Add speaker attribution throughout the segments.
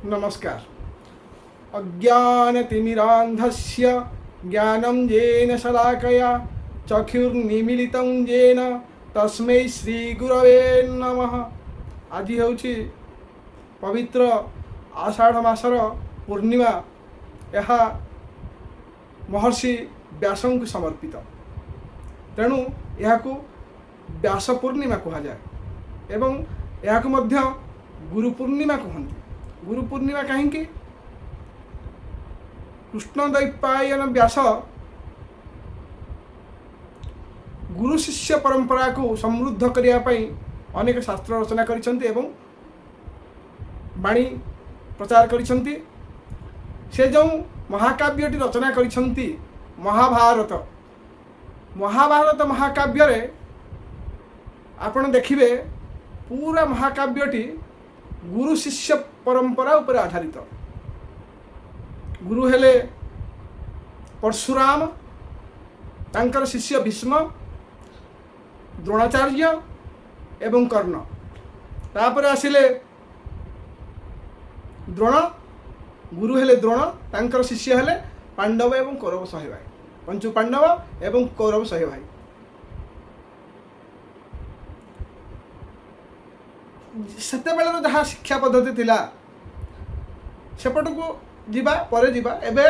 Speaker 1: नमस्कार। अज्ञानतिमिरान्धस्य ज्ञानं येन शलाकया चक्षुर्निमीलितं येन तस्मै श्रीगुरवे नमः। आज ହେଉଛି पवित्र आषाढ़ मासर पूर्णिमा। यह महर्षि व्यास को समर्पित, तेणु यह व्यास पूर्णिमा कहुए एवं यह गुरु पूर्णिमा कहते। गुरु पूर्णिमा कहीं कृष्ण द्वैपायन व्यास गुरु शिष्य परंपरा को समृद्ध करने अनेक शास्त्र रचना करिसेंती एवं वाणी प्रचार करिसेंती। से जो महाकाव्यटी रचना करिसेंती महाभारत, महाभारत महाकाव्य रे आपण देखिबे पूरा महाकाव्यटी गुरु शिष्य परंपरा उपर आधारित। गुरु हेले परशुराम, तांकर शिष्य भीष्म, द्रोणाचार्य एवं कर्ण, तापर आसिले द्रोण। गुरु हेले द्रोण, तांकर शिष्य हेले पांडव एवं कौरव सहे भाई, पंचु पांडव एवं कौरव सहे भाई। सेते बेलर जहाँ शिक्षा पद्धति थिला सेपट को जीवा परे जीवा। एबे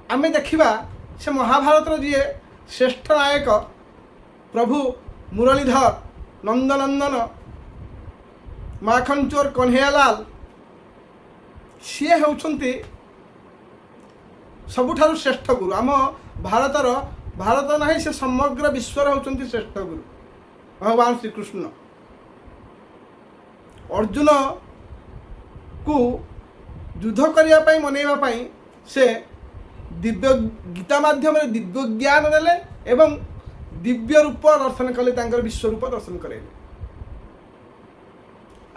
Speaker 1: आमे देखिबा से महाभारत जी श्रेष्ठ नायक प्रभु मुरलीधर नंदनंदन माखन चोर कन्हैयालाल, सी होउछंती सबुठारु श्रेष्ठ गुरु। आम भारत नहीं से समग्र विश्वर होउछंती श्रेष्ठ गुरु भगवान श्री कृष्ण। अर्जुन को युद्ध करने मनैवा से दिव्य गीता माध्यम दिव्य ज्ञान देले एवं दिव्य रूप दर्शन कले, तांकर विश्व रूप दर्शन करे।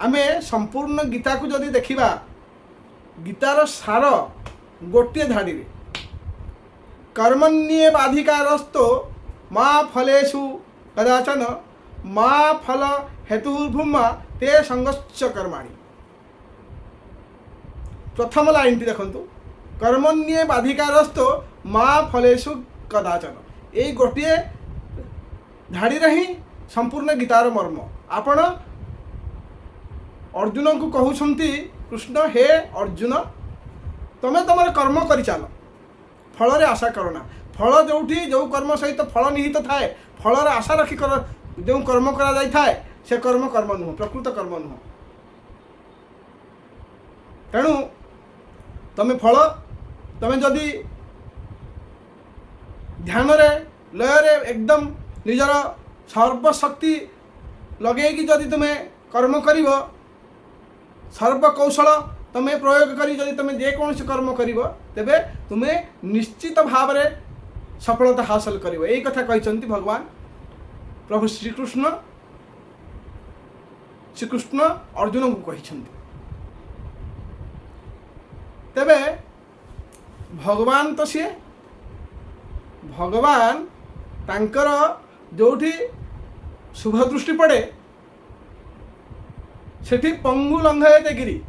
Speaker 1: आमे संपूर्ण गीता को जदि देखिबा, गीतार सार गोटे धाड़ी रे कर्मण्येवाधिकारस्तो मा फलेषु कदाचन मा फल हेतुर्भुमा ते संगच्छ कर्माणि। प्रथम लाइन टी देखंतु, कर्मण्येवाधिकारस्तो मा फलेषु कदाचन। यही गोटे धाड़ी रे ही संपूर्ण गीतार मर्म। आपण अर्जुन को कहउछंती कृष्ण, हे अर्जुन तमे तमर कर्म करि चल, फल रे आशा करना। फल जोठी जो कर्म सहित फल निहित थाए, फल रे आशा रखी कर जो कर्म करा जाय थाए से कर्म कर्म नुह, प्रकृत कर्म नुह। तेणु तमे फल तमे जदि ध्यान रे लय रे एकदम निजर सर्वशक्ति लगेगी जदि तुमे कर्म करिव, सर्व कौशल तमे प्रयोग करी जदि तमे जे कौन से कर्म करिव, तेबे तुमे निश्चित भाव रे सफलता हासिल करिव। एई कथा कहिसंती भगवान प्रभु श्रीकृष्ण अर्जुन को कहिसंती। तेबे भगवान तो सी भगवान तांकर जोठी शुभ दृष्टि पड़े सेठी पंगु लंघयते गिरि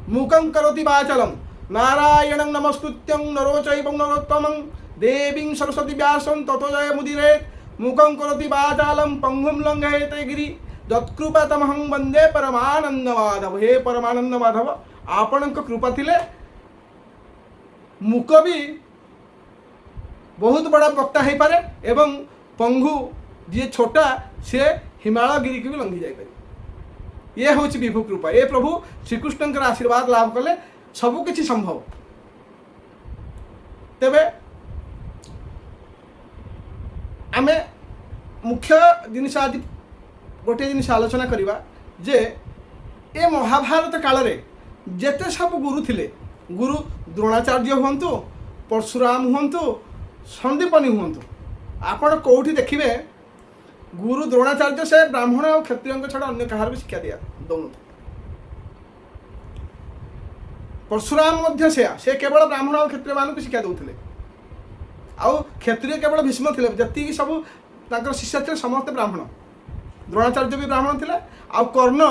Speaker 1: मूकं करोति वाचालं नारायणं नमस्कृत्यं नरो चैवं नरोत्तमं देवीं सरस्वती व्यासं ततो जय मुदीरयेत्। मूकं करोति वाचालं पंगुं लंघयते गिरि यत्कृपातमहं वंदे परमानंद माधव। हे परमानंद माधव, आपण कृपा थिले मूक भी बहुत बड़ा वक्ता हो पारे एवं पंगु जी छोटा से हिमालय गिरी को भी लंघी जाए पारे। ये हूँ विभु कृपा। ये प्रभु श्रीकृष्ण आशीर्वाद लाभ कले सबु किछि संभव। तेबे आमे मुख्य जिनिस आज गोटे जिनिस आलोचना करिबा जे ए महाभारत काल रे जेते सब गुरु थिले, गुरु द्रोणाचार्य हुंतु, परशुराम हुंतु, संदीपनी हुंतु, आपण कोठी देखिबे गुरु द्रोणाचार्य से ब्राह्मण और क्षत्रिय छड़ा अन्य कहार भी शिक्षा दिया दौन। परशुराम मध्य से केवल ब्राह्मण और क्षत्रिय मान को शिक्षा दौले। आउ क्षत्रिय केवल भीष्म थिले, जति सब तांकर शिष्य थे समस्त ब्राह्मण। द्रोणाचार्य भी ब्राह्मण थिले। आ कर्ण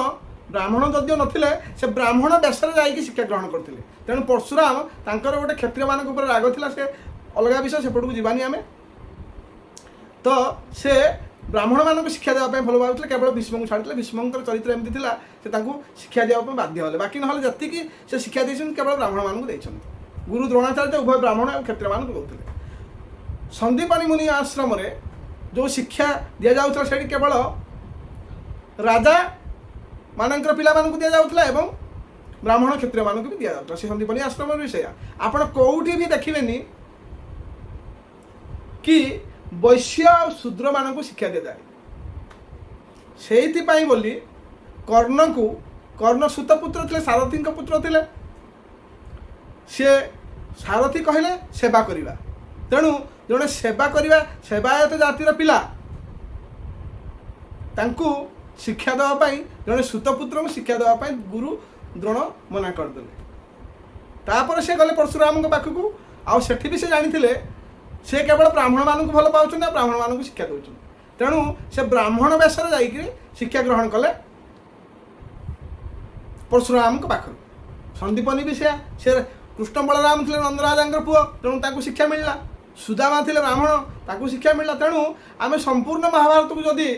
Speaker 1: ବ୍ରାହ୍ମଣ ଯଦିଓ ନଥିଲେ ସେ ବ୍ରାହ୍ମଣ ବେଶରେ ଯାଇକି ଶିକ୍ଷା ଗ୍ରହଣ କରିଥିଲେ। ତେଣୁ ପରଶୁରାମ ତାଙ୍କର ଗୋଟେ କ୍ଷତ୍ରିୟମାନଙ୍କ ଉପରେ ରାଗ ଥିଲା, ସେ ଅଲଗା ବିଷୟ, ସେପଟକୁ ଯିବାନି ଆମେ। ତ ସେ ବ୍ରାହ୍ମଣମାନଙ୍କୁ ଶିକ୍ଷା ଦେବା ପାଇଁ ଭଲ ପାଉଥିଲେ, କେବଳ ଭୀଷ୍ମଙ୍କୁ ଛାଡ଼ିଥିଲେ। ଭୀଷ୍ମଙ୍କର ଚରିତ୍ର ଏମିତି ଥିଲା, ସେ ତାଙ୍କୁ ଶିକ୍ଷା ଦେବା ପାଇଁ ବାଧ୍ୟ ହେଲେ। ବାକି ନହେଲେ ଯେତିକି ସେ ଶିକ୍ଷା ଦେଇଛନ୍ତି କେବଳ ବ୍ରାହ୍ମଣମାନଙ୍କୁ ଦେଇଛନ୍ତି। ଗୁରୁ ଦ୍ରୋଣାଚାର୍ଯ୍ୟ ଉଭୟ ବ୍ରାହ୍ମଣ ଆଉ କ୍ଷତ୍ରିୟମାନଙ୍କୁ ଦେଉଥିଲେ। ସନ୍ଦୀପନୀ ମୁନି ଆଶ୍ରମରେ ଯେଉଁ ଶିକ୍ଷା ଦିଆଯାଉଥିଲା ସେଠି କେବଳ ରାଜା ମାନଙ୍କର ପିଲାମାନଙ୍କୁ ଦିଆଯାଉଥିଲା ଏବଂ ବ୍ରାହ୍ମଣ କ୍ଷତ୍ରିୟମାନଙ୍କୁ ବି ଦିଆଯାଉଥିଲା। ସେ ସନ୍ଦୀପନୀ ଆଶ୍ରମରେ ବି ସେଇଆ। ଆପଣ କେଉଁଠି ବି ଦେଖିବେନି କି ବୈଶ୍ୟ ଆଉ ଶୂଦ୍ରମାନଙ୍କୁ ଶିକ୍ଷା ଦିଆଯାଏ। ସେଇଥିପାଇଁ ବୋଲି କର୍ଣ୍ଣ ସୁତପୁତ୍ର ଥିଲେ, ସାରଥୀଙ୍କ ପୁତ୍ର ଥିଲେ। ସେ ସାରଥୀ କହିଲେ ସେବା କରିବା। ତେଣୁ ଜଣେ ସେବା କରିବା, ସେବାୟତ ଜାତିର ପିଲା, ତାଙ୍କୁ ଶିକ୍ଷା ଦେବା ପାଇଁ, ଜଣେ ସୁତପୁତ୍ରଙ୍କୁ ଶିକ୍ଷା ଦେବା ପାଇଁ ଗୁରୁ ଦ୍ରୋଣ ମନା କରିଦେଲେ। ତାପରେ ସେ ଗଲେ ପରଶୁରାମଙ୍କ ପାଖକୁ। ଆଉ ସେଠି ବି ସେ ଜାଣିଥିଲେ ସେ କେବଳ ବ୍ରାହ୍ମଣମାନଙ୍କୁ ଭଲ ପାଉଛନ୍ତି ଆଉ ବ୍ରାହ୍ମଣମାନଙ୍କୁ ଶିକ୍ଷା ଦେଉଛନ୍ତି। ତେଣୁ ସେ ବ୍ରାହ୍ମଣ ବେଶରେ ଯାଇକି ଶିକ୍ଷା ଗ୍ରହଣ କଲେ ପରଶୁରାମଙ୍କ ପାଖରୁ। ସନ୍ଦୀପନୀ ବି ସେ କୃଷ୍ଣ ବଳରାମ ଥିଲେ ନନ୍ଦରାଜାଙ୍କର ପୁଅ, ତେଣୁ ତାଙ୍କୁ ଶିକ୍ଷା ମିଳିଲା। ସୁଦାମା ଥିଲେ ବ୍ରାହ୍ମଣ, ତାଙ୍କୁ ଶିକ୍ଷା ମିଳିଲା। ତେଣୁ ଆମେ ସମ୍ପୂର୍ଣ୍ଣ ମହାଭାରତକୁ ଯଦି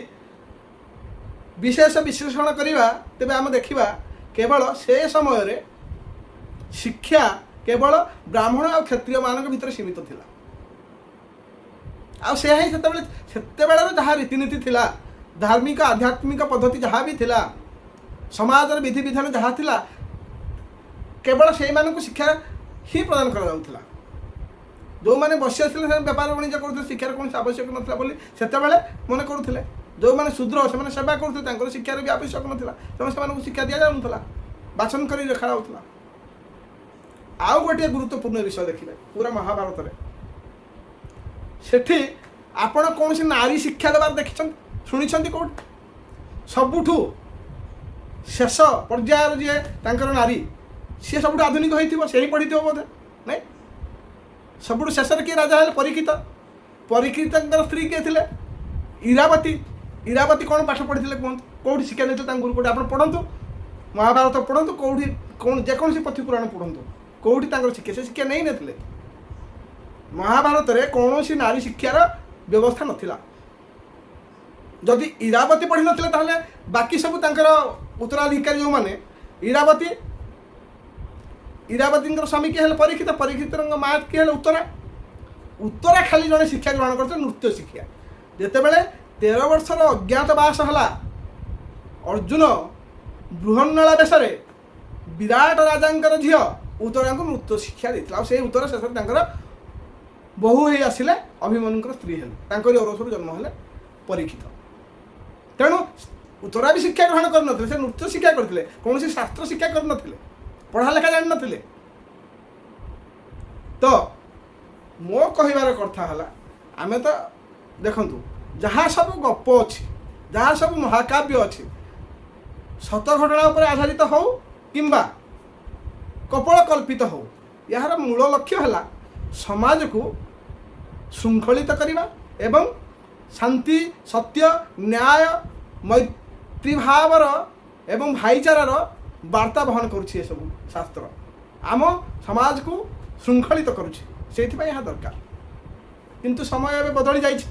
Speaker 1: ବିଶେଷ ବିଶ୍ଳେଷଣ କରିବା ତେବେ ଆମେ ଦେଖିବା କେବଳ ସେ ସମୟରେ ଶିକ୍ଷା କେବଳ ବ୍ରାହ୍ମଣ ଆଉ କ୍ଷତ୍ରିୟମାନଙ୍କ ଭିତରେ ସୀମିତ ଥିଲା। ଆଉ ସେୟା ହିଁ ସେତେବେଳର ଯାହା ରୀତିନୀତି ଥିଲା, ଧାର୍ମିକ ଆଧ୍ୟାତ୍ମିକ ପଦ୍ଧତି ଯାହା ବି ଥିଲା, ସମାଜର ବିଧିବିଧାନ ଯାହା ଥିଲା, କେବଳ ସେଇମାନଙ୍କୁ ଶିକ୍ଷା ହିଁ ପ୍ରଦାନ କରାଯାଉଥିଲା। ଯେଉଁମାନେ ବସି ଥିଲେ ସେମାନେ ବେପାର ବାଣିଜ୍ୟ କରୁଥିଲେ, ଶିକ୍ଷାର କୌଣସି ଆବଶ୍ୟକ ନଥିଲା ବୋଲି ସେତେବେଳେ ମନେ କରୁଥିଲେ। ଯେଉଁମାନେ ଶୂଦ୍ର ସେମାନେ ସେବା କରୁଥିଲେ, ତାଙ୍କର ଶିକ୍ଷାର ବି ଆବଶ୍ୟକ ନଥିଲା, ତେଣୁ ସେମାନଙ୍କୁ ଶିକ୍ଷା ଦିଆଯାଉନଥିଲା, ବାଛନ କରି ରଖାଯାଉଥିଲା। ଆଉ ଗୋଟିଏ ଗୁରୁତ୍ୱପୂର୍ଣ୍ଣ ବିଷୟ ଦେଖିବେ ପୁରା ମହାଭାରତରେ, ସେଠି ଆପଣ କୌଣସି ନାରୀ ଶିକ୍ଷା ଦେବାର ଦେଖିଛନ୍ତି, ଶୁଣିଛନ୍ତି କେଉଁଠି? ସବୁଠୁ ଶେଷ ପର୍ଯ୍ୟାୟର ଯିଏ ତାଙ୍କର ନାରୀ, ସିଏ ସବୁଠୁ ଆଧୁନିକ ହୋଇଥିବ, ସେହି ପଢ଼ିଥିବ ବୋଧେ ନାଇଁ? ସବୁଠୁ ଶେଷରେ କିଏ ରାଜା ହେଲେ? ପରୀକ୍ଷିତ। ପରୀକ୍ଷିତଙ୍କର ସ୍ତ୍ରୀ କିଏ ଥିଲେ? ଇରାବତୀ। ଇରାବତୀ କ'ଣ ପାଠ ପଢ଼ିଥିଲେ କୁହନ୍ତୁ? କେଉଁଠି ଶିକ୍ଷା ଦେଇଥିଲେ ତାଙ୍କ ଗୁରୁ? କେଉଁଠି ଆପଣ ପଢ଼ନ୍ତୁ, ମହାଭାରତ ପଢ଼ନ୍ତୁ, କେଉଁଠି ଯେକୌଣସି ପୋଥି ପୁରାଣ ପଢ଼ନ୍ତୁ, କେଉଁଠି ତାଙ୍କର ଶିକ୍ଷା? ସେ ଶିକ୍ଷା ନେଇନଥିଲେ। ମହାଭାରତରେ କୌଣସି ନାରୀ ଶିକ୍ଷାର ବ୍ୟବସ୍ଥା ନଥିଲା। ଯଦି ଇରାବତୀ ପଢ଼ିନଥିଲେ ତାହେଲେ ବାକି ସବୁ ତାଙ୍କର ଉତ୍ତରାଧିକାରୀ ଯେଉଁମାନେ, ଇରାବତୀଙ୍କର ସ୍ୱାମୀ କିଏ ହେଲେ? ପରୀକ୍ଷିତ। ପରୀକ୍ଷିତଙ୍କ ମା କିଏ ହେଲେ? ଉତ୍ତରା ଖାଲି ଜଣେ ଶିକ୍ଷା ଗ୍ରହଣ କରିଥିଲେ, ନୃତ୍ୟ ଶିକ୍ଷା। ଯେତେବେଳେ 13 ବର୍ଷର ଅଜ୍ଞାତବାସ ହେଲା, ଅର୍ଜୁନ ବୃହନ୍ନଳା ବେଶରେ ବିରାଟ ରାଜାଙ୍କର ଝିଅ ଉତ୍ତରାଙ୍କୁ ନୃତ୍ୟ ଶିକ୍ଷା ଦେଇଥିଲା। ଆଉ ସେଇ ଉତ୍ତରା ଶେଷରେ ତାଙ୍କର ବୋହୂ ହେଇ ଆସିଲେ, ଅଭିମନ୍ୟୁଙ୍କର ସ୍ତ୍ରୀ ହେଲେ, ତାଙ୍କରି ଔରସରୁ ଜନ୍ମ ହେଲେ ପରୀକ୍ଷିତ। ତେଣୁ ଉତ୍ତରା ବି ଶିକ୍ଷା ଗ୍ରହଣ କରିନଥିଲେ, ସେ ନୃତ୍ୟ ଶିକ୍ଷା କରିଥିଲେ, କୌଣସି ଶାସ୍ତ୍ର ଶିକ୍ଷା କରିନଥିଲେ, ପଢ଼ା ଲେଖା ଜାଣିନଥିଲେ। ତ ମୋ କହିବାର କଥା ହେଲା, ଆମେ ତ ଦେଖନ୍ତୁ ଯାହା ସବୁ ଗପ ଅଛି, ଯାହା ସବୁ ମହାକାବ୍ୟ ଅଛି, ସତ ଘଟଣା ଉପରେ ଆଧାରିତ ହେଉ କିମ୍ବା କପୋଳ କଳ୍ପିତ ହେଉ, ଏହାର ମୂଳ ଲକ୍ଷ୍ୟ ହେଲା ସମାଜକୁ ଶୃଙ୍ଖଳିତ କରିବା ଏବଂ ଶାନ୍ତି, ସତ୍ୟ, ନ୍ୟାୟ, ମୈତ୍ରୀଭାବର ଏବଂ ଭାଇଚାରାର ବାର୍ତ୍ତା ବହନ କରୁଛି। ଏସବୁ ଶାସ୍ତ୍ର ଆମ ସମାଜକୁ ଶୃଙ୍ଖଳିତ କରୁଛି, ସେଇଥିପାଇଁ ଏହା ଦରକାର। କିନ୍ତୁ ସମୟ ଏବେ ବଦଳି ଯାଇଛି।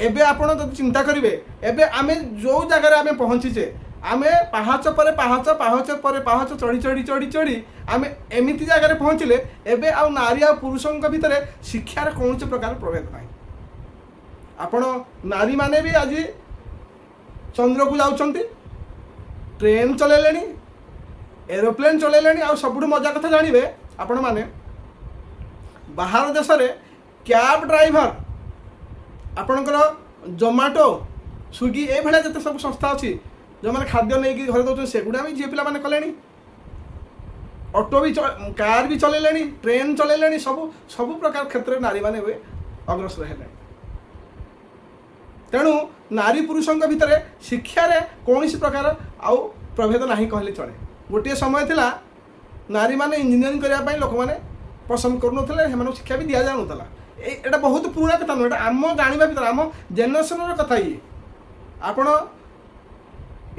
Speaker 1: ଏବେ ଆପଣ ଯଦି ଚିନ୍ତା କରିବେ, ଏବେ ଆମେ ଯେଉଁ ଜାଗାରେ ଆମେ ପହଞ୍ଚିଛେ, ଆମେ ପାହାଚ ପରେ ପାହାଚ, ପାହାଚ ପରେ ପାହାଚ ଚଢ଼ି ଚଢ଼ି ଚଢ଼ି ଚଢ଼ି ଆମେ ଏମିତି ଜାଗାରେ ପହଞ୍ଚିଲେ, ଏବେ ଆଉ ନାରୀ ଆଉ ପୁରୁଷଙ୍କ ଭିତରେ ଶିକ୍ଷାର କୌଣସି ପ୍ରକାର ପ୍ରଭେଦ ନାହିଁ। ଆପଣ ନାରୀମାନେ ବି ଆଜି ଚନ୍ଦ୍ରକୁ ଯାଉଛନ୍ତି, ଟ୍ରେନ୍ ଚଲେଇଲେଣି, ଏରୋପ୍ଲେନ୍ ଚଲେଇଲେଣି। ଆଉ ସବୁଠୁ ମଜା କଥା ଜାଣିବେ ଆପଣମାନେ, ବାହାର ଦେଶରେ କ୍ୟାବ୍ ଡ୍ରାଇଭର, ଆପଣଙ୍କର ଜୋମାଟୋ, ସ୍ୱିଗି, ଏଇଭଳିଆ ଯେତେ ସବୁ ସଂସ୍ଥା ଅଛି ଯେଉଁମାନେ ଖାଦ୍ୟ ନେଇକି ଘରେ ଦେଉଛନ୍ତି, ସେଗୁଡ଼ା ବି ଝିଅ ପିଲାମାନେ କଲେଣି। ଅଟୋ ବି, କାର୍ ବି ଚଲେଇଲେଣି, ଟ୍ରେନ୍ ଚଲେଇଲେଣି, ସବୁ ପ୍ରକାର କ୍ଷେତ୍ରରେ ନାରୀମାନେ ଏବେ ଅଗ୍ରସର ହେଲେଣି। ତେଣୁ ନାରୀ ପୁରୁଷଙ୍କ ଭିତରେ ଶିକ୍ଷାରେ କୌଣସି ପ୍ରକାର ଆଉ ପ୍ରଭେଦ ନାହିଁ କହିଲେ ଚଳେ। ଗୋଟିଏ ସମୟ ଥିଲା ନାରୀମାନେ ଇଞ୍ଜିନିୟରିଂ କରିବା ପାଇଁ ଲୋକମାନେ ପସନ୍ଦ କରୁନଥିଲେ, ସେମାନଙ୍କୁ ଶିକ୍ଷା ବି ଦିଆଯାଉନଥିଲା। ଏଇଟା ବହୁତ ପୁରୁଣା କଥା ନୁହେଁ, ଏଇଟା ଆମ ଜାଣିବା ଭିତରେ, ଆମ ଜେନେରେସନର କଥା। ଇଏ ଆପଣ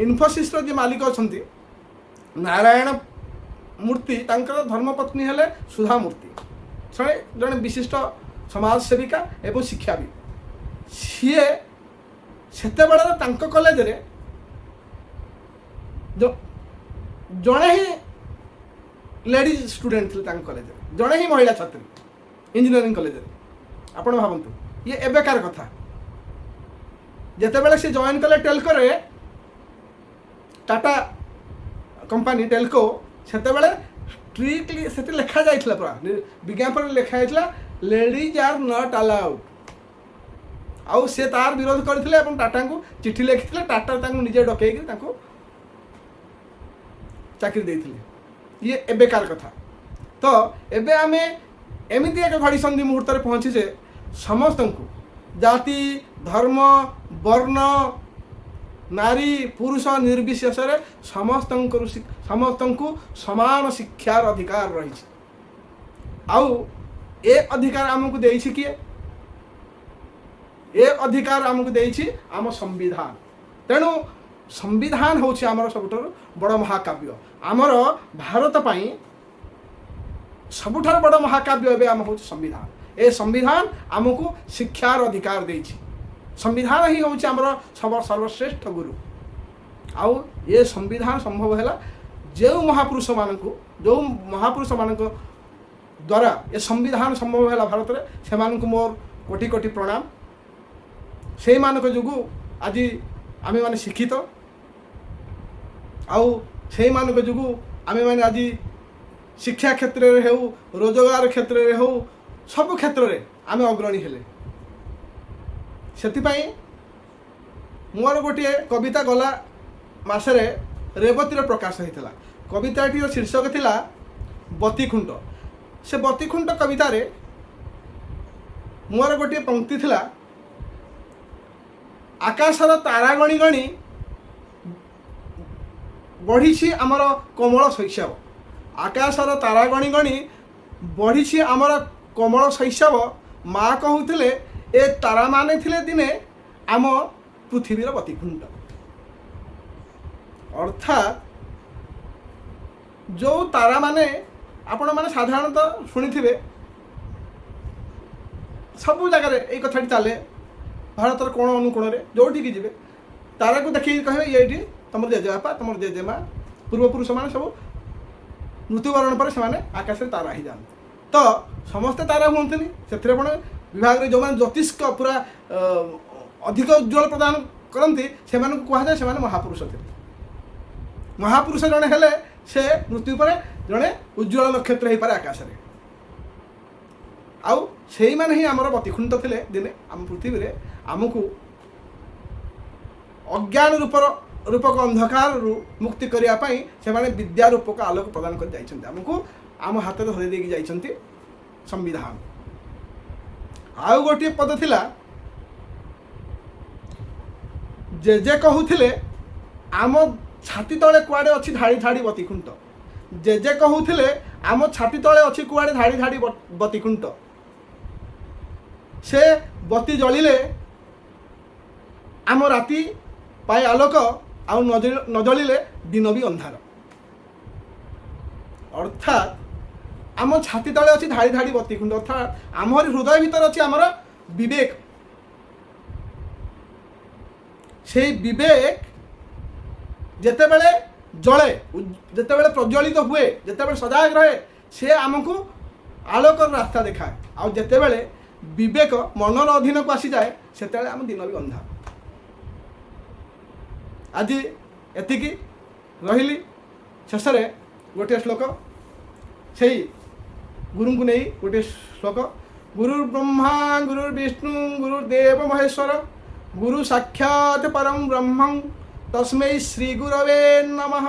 Speaker 1: इन्फोसिस जी मालिक अच्छा नारायण मूर्ति तांकर धर्मपत्नी हेले सुधा मूर्ति से जड़े विशिष्ट समाजसेविका एवं शिक्षाविद सीए सेते बड़े कॉलेज रे जो जड़े ही लेडीज स्टूडेंट थे कॉलेज जड़े ही महिला छात्री इंजीनियरिंग कॉलेज आपण भावतु ये एबेकार कथा जिते बड़े सी जॉइन कले टेल्को रे टाटा कंपनी टेल्को सेते बड़े स्ट्रिक्टली से लिखा जाइथिला पूरा विज्ञापन लिखा जाइथिला लेडीज आर नॉट अलाउड आउ से तार विरोध करथिले एवं टाटा को चिट्ठी लिखिथिले टाटा तांको निजे डकैकि तांको चाकरी देथिले ये एबेकार कथा तो एबे आमे एमिति एक घड़ी संधि मुहूर्त रे पहुंची जे समस्त को जाति धर्म वर्ण नारी पुरुष निर्विशेष समस्त को समान शिक्षार अधिकार रही आउ ए अधिकार आमको देछि किए ए अधिकार आमको देछि आम संविधान तेणु संविधान हूँ आमर सबुठार बड़ महाकाव्य आमर भारत पाई सबुठार बड़ महाकाव्य एवं आम हूँ संविधान ए संविधान आमको शिक्षार अधिकार देछि संविधान ही हूँ आमर सर्वश्रेष्ठ गुरु आउ ये संविधान संभव है जो महापुरुष मान द्वारा ये संविधान संभव है भारत में से मोर कोटि कोटि प्रणाम से मानक जोगु आज आमे माने शिक्षित आउ से मानक जोगु आमे माने आज शिक्षा क्षेत्र में हो रोजगार क्षेत्र में हो सब क्षेत्र में आमे अग्रणी हेले सेतिपाई मोर गोटे कविता गला मासरे रेवती प्रकाश होता कविताटी शीर्षक थिला बतीखुंट से बतीखुंट कवितार मोर गोटे पंक्ति थिला आकाशर तारा गणी गणी बढ़ी आमर कोमल शैशव आकाशर तारा गणी गणी बढ़ी आमर कोमल शैशव माँ कहूले ए तारा माने थिले दिने आम पृथ्वीर बतीखुंट अर्थात जो तारा माने आपण माने साधारणतः शुणी सब जगह ये कथा चले भारतर कोण अनुकोण जोटी की जी तारा को देखिए कहे ये तुम जेजेबापा तुम जेजेमा पूर्वपुरुष मैंने सब मृत्युवरण पर से आकाश में तारा ही जाते तो समस्ते तारा हमें से विभाग में जो मैंने ज्योतिष पूरा अधिक उज्ज्वल प्रदान करती से कहुए से महापुरुष थे महापुरुष जड़े हेले से मृत्यु पर जड़े उज्ज्वल नक्षत्र हो पारे आकाश में आउ से ही आमर बतीखुंट थे दिने आम पृथ्वी में आमको अज्ञान रूपक अंधकार मुक्ति करने से विद्या रूपक आलोक प्रदान कर आमको आम हाथ में धरी देकी जाइछन्ति संविधान आउ गोटे पद थिला जेजे कहूथिले आम छाती तले कुआड़े अच्छी धाड़ी धाड़ी बतीखुंट जेजे कहूथिले आम छाती तले अच्छी कुआड़े धाड़ी धाड़ी बतीखुंट से बती जलिले आम राति पाए आलोक आउ न जलिले दिन भी अंधार अर्थात आम छाती तले अच्छी धाड़ी धाड़ी बतीखुंड अर्थात आमर हृदय भीतर अच्छी आमर विवेक से विवेक जेते बेले जले जेते बेले प्रज्वलित हुए जेते बेले सजाग रहे से आमको आलोक रास्ता देखाए आउ जेते बेले विवेक मनर अधीन को आसी जाए से आम दिन भी अंधार आज एतिकी रही शेष गोटे श्लोक से गुरु को नहीं गोटे श्लोक गुरुर्ब्रह्मा गुरुर्विष्णु गुरुर्देव महेश्वर गुरु साक्षात् परम ब्रह्म तस्मै श्री गुरवे नमः।